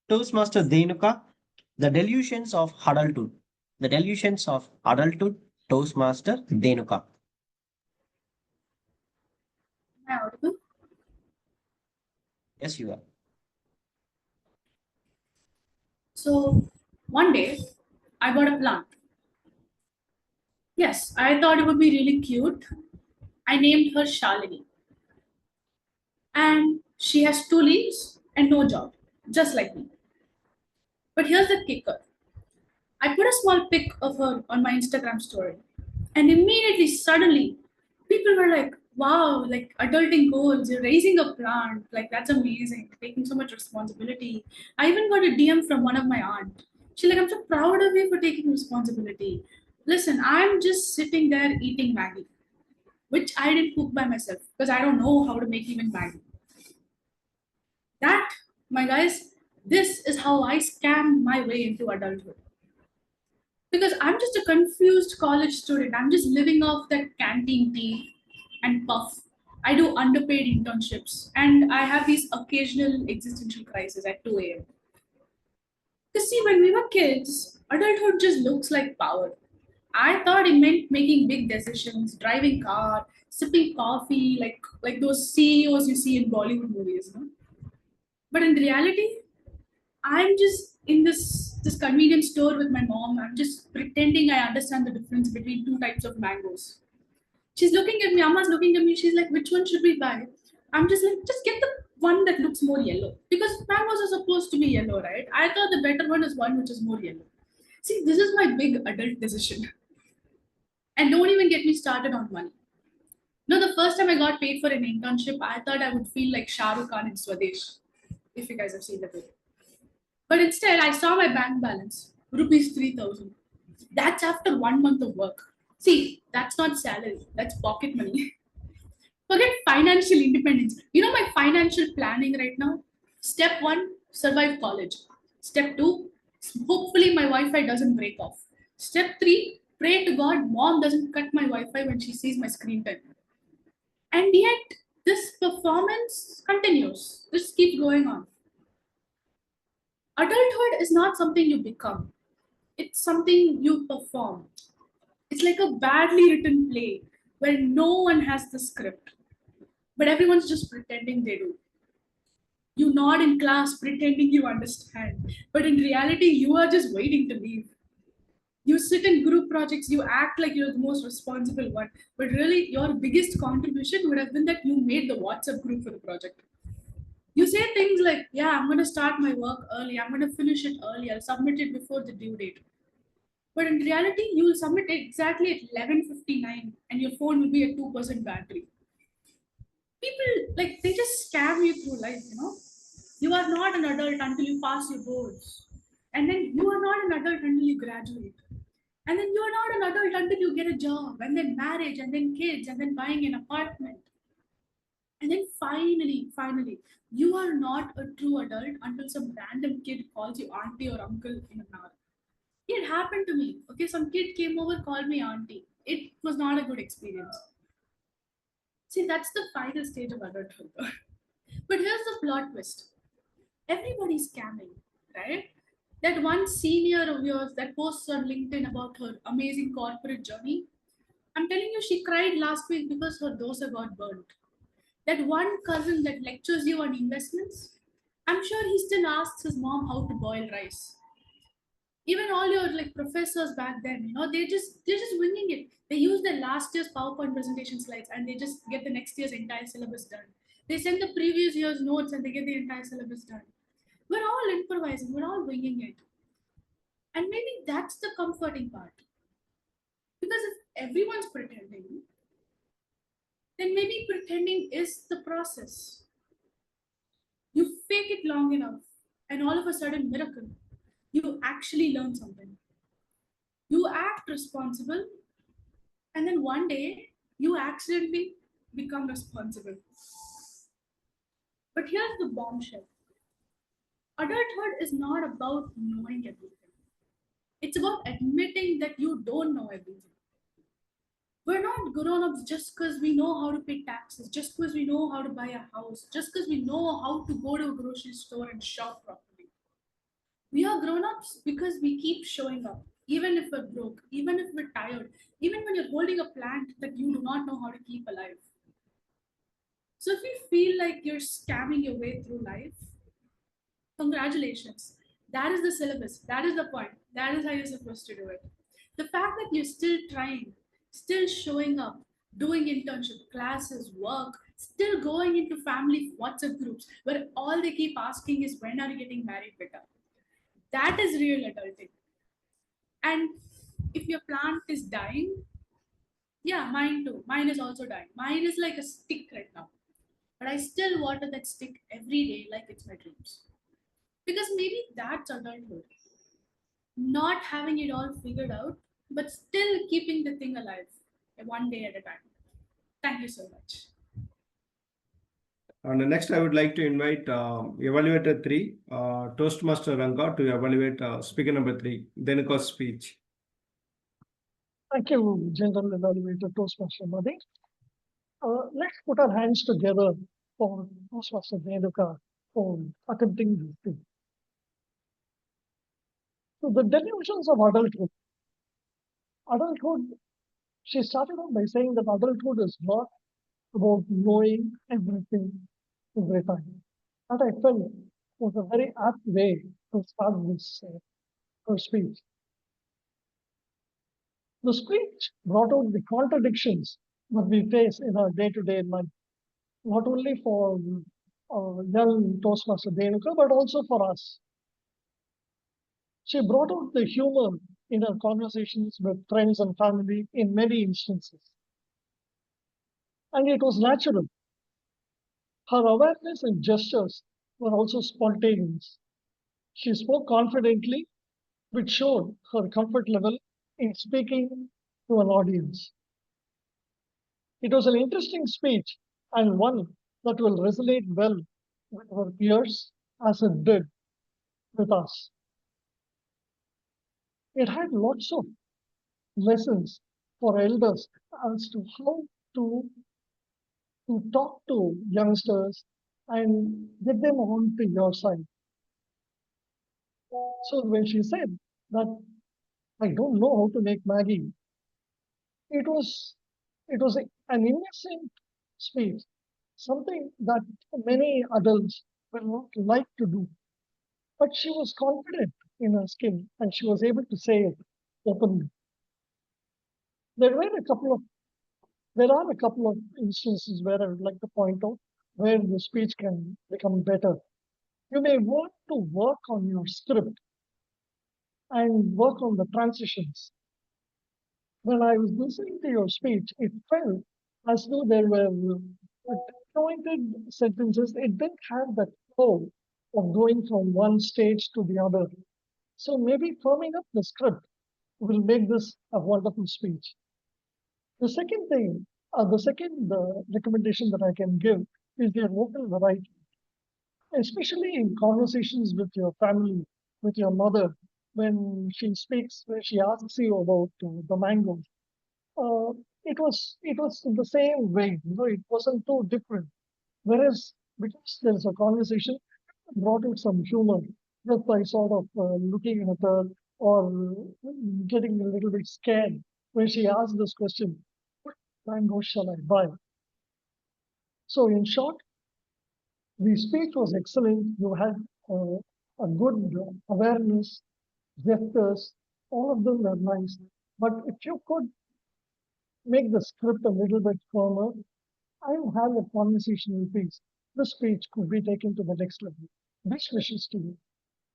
Toastmaster Dhenuka, The Delusions of Adulthood. The Delusions of Adulthood, Toastmaster Dhenuka. Am I audible? Yes, you are. So one day I bought a plant. Yes, I thought it would be really cute. I named her Shalini. And she has two leaves and no job, just like me. But here's the kicker. I put a small pic of her on my Instagram story. And immediately, suddenly, people were like, wow, like adulting goals, you're raising a plant. Like, that's amazing. Taking so much responsibility. I even got a DM from one of my aunt. She's like, I'm so proud of you for taking responsibility. Listen, I'm just sitting there eating Maggie, which I didn't cook by myself because I don't know how to make even Maggie. That, my guys, this is how I scammed my way into adulthood. Because I'm just a confused college student. I'm just living off that canteen tea and puff. I do underpaid internships and I have these occasional existential crises at 2 a.m. Because see, when we were kids, adulthood just looks like power. I thought it meant making big decisions, driving car, sipping coffee, like those CEOs you see in Bollywood movies, no? But in reality, I'm just in this convenience store with my mom. I'm just pretending I understand the difference between two types of mangoes. She's looking at me, Amma's looking at me, she's like, which one should we buy? I'm just like, just get the one that looks more yellow. Because mangoes are supposed to be yellow, right? I thought the better one is one which is more yellow. See, this is my big adult decision. And don't even get me started on money. No, the first time I got paid for an internship, I thought I would feel like Shah Rukh Khan in Swadesh, if you guys have seen the video. But instead, I saw my bank balance, rupees 3,000. That's after 1 month of work. See, that's not salary, that's pocket money. Forget financial independence. You know my financial planning right now? Step one, survive college. Step two, hopefully my Wi Fi doesn't break off. Step three, pray to God mom doesn't cut my Wi Fi when she sees my screen time. And yet, this performance continues. This keeps going on. Adulthood is not something you become, it's something you perform. It's like a badly written play where no one has the script, but everyone's just pretending they do. You nod in class pretending you understand, but in reality, you are just waiting to leave. You sit in group projects, you act like you're the most responsible one, but really, your biggest contribution would have been that you made the WhatsApp group for the project. You say things like, yeah, I'm going to start my work early, I'm going to finish it early, I'll submit it before the due date. But in reality, you will submit it exactly at 11:59 and your phone will be at 2% battery. People, like, they just scam you through life, you know? You are not an adult until you pass your boards. And then you are not an adult until you graduate. And then you are not an adult until you get a job, and then marriage, and then kids, and then buying an apartment. And then finally, you are not a true adult until some random kid calls you auntie or uncle in an hour. It happened to me. Okay, some kid came over, called me auntie. It was not a good experience. See, that's the final stage of adulthood. But here's the plot twist. Everybody's scamming, right? That one senior of yours that posts on LinkedIn about her amazing corporate journey. I'm telling you, she cried last week because her dosa got burnt. That one cousin that lectures you on investments, I'm sure he still asks his mom how to boil rice. Even all your like professors back then, you know, they're just winging it. They use their last year's PowerPoint presentation slides and they just get the next year's entire syllabus done. They send the previous year's notes and they get the entire syllabus done. We're all improvising, we're all winging it. And maybe that's the comforting part. Because if everyone's pretending, then maybe pretending is the process. You fake it long enough, and all of a sudden, miracle, you actually learn something. You act responsible, and then one day you accidentally become responsible. But here's the bombshell: adulthood is not about knowing everything, it's about admitting that you don't know everything. We're not grown ups just because we know how to pay taxes, just because we know how to buy a house, just because we know how to go to a grocery store and shop properly. We are grown ups because we keep showing up, even if we're broke, even if we're tired, even when you're holding a plant that you do not know how to keep alive. So if you feel like you're scamming your way through life, congratulations. That is the syllabus. That is the point. That is how you're supposed to do it. The fact that you're still trying, still showing up, doing internship, classes, work, still going into family WhatsApp groups where all they keep asking is when are you getting married, beta? That is real adulting. And if your plant is dying, yeah, mine too. Mine is also dying. Mine is like a stick right now. But I still water that stick every day like it's my dreams. Because maybe that's adulthood. Not having it all figured out, but still keeping the thing alive, one day at a time. Thank you so much. And next, I would like to invite Evaluator 3, Toastmaster Ranga, to evaluate speaker number 3, Dhenuka's speech. Thank you, General Evaluator Toastmaster Modi. Let's put our hands together for Toastmaster Dhenuka for attempting this thing. So the delusions of adulthood. Adulthood, she started off by saying that adulthood is not about knowing everything every time. That I felt was a very apt way to start this her speech. The speech brought out the contradictions that we face in our day-to-day life, not only for young Toastmaster Dhenuka, but also for us. She brought out the humor in her conversations with friends and family in many instances. And it was natural. Her awareness and gestures were also spontaneous. She spoke confidently, which showed her comfort level in speaking to an audience. It was an interesting speech and one that will resonate well with her peers as it did with us. It had lots of lessons for elders as to how to, to talk to youngsters and get them on to your side. So when she said that I don't know how to make Maggie, it was an innocent speech, something that many adults will not like to do. But she was confident in her skill and she was able to say it openly. There were a couple of there are a couple of instances where I would like to point out where the speech can become better. You may want to work on your script and work on the transitions. When I was listening to your speech, it felt as though there were disjointed sentences. It didn't have that flow of going from one stage to the other. So maybe firming up the script will make this a wonderful speech. The second thing, the second recommendation that I can give is their vocal variety, especially in conversations with your family, with your mother, when she asks you about the mangoes. Uh, it was in the same way, it wasn't too different. Whereas because there's a conversation, it brought out some humor just by sort of looking at her or getting a little bit scared when she asked this question, what mango shall I buy? So in short, the speech was excellent. You had a good awareness, gestures, all of them were nice. But if you could make the script a little bit firmer, I have a conversational piece. This speech could be taken to the next level. Best wishes to you.